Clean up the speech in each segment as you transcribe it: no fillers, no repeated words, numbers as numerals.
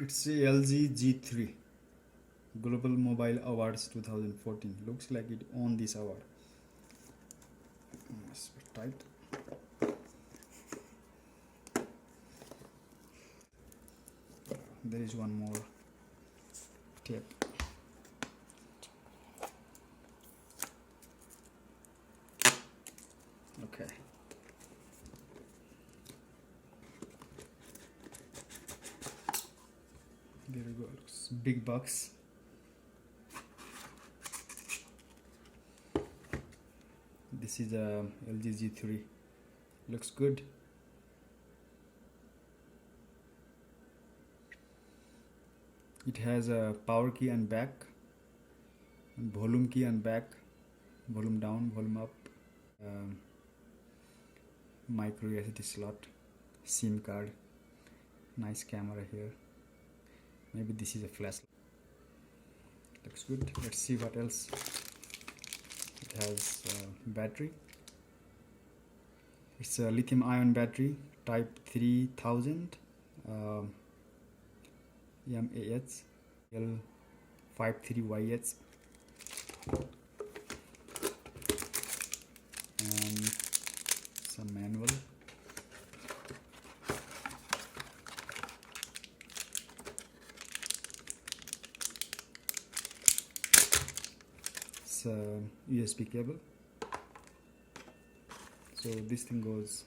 It's a LG G3 Global Mobile Awards 2014. Looks like it won this award. It's a bit tight. There is one more tape. Okay. There we go. Looks big box. This is a LG G3. Looks good. It has a power key and back, and volume key and back, volume down, volume up, micro SD slot, SIM card, nice camera here. Maybe this is a flash. Looks good. Let's see what else. It has battery. It's a lithium ion battery type 3000 mAh L53YH, and some manual. It's a USB cable. So this thing goes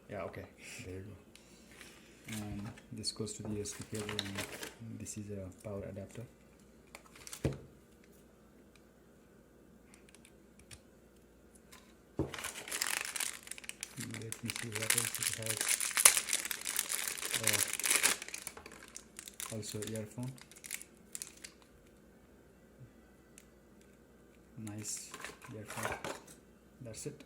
yeah, okay, there you go. And this goes to the USB cable, and this is a power adapter. Let me see what else it has. Also earphone. Nice earphone. That's it.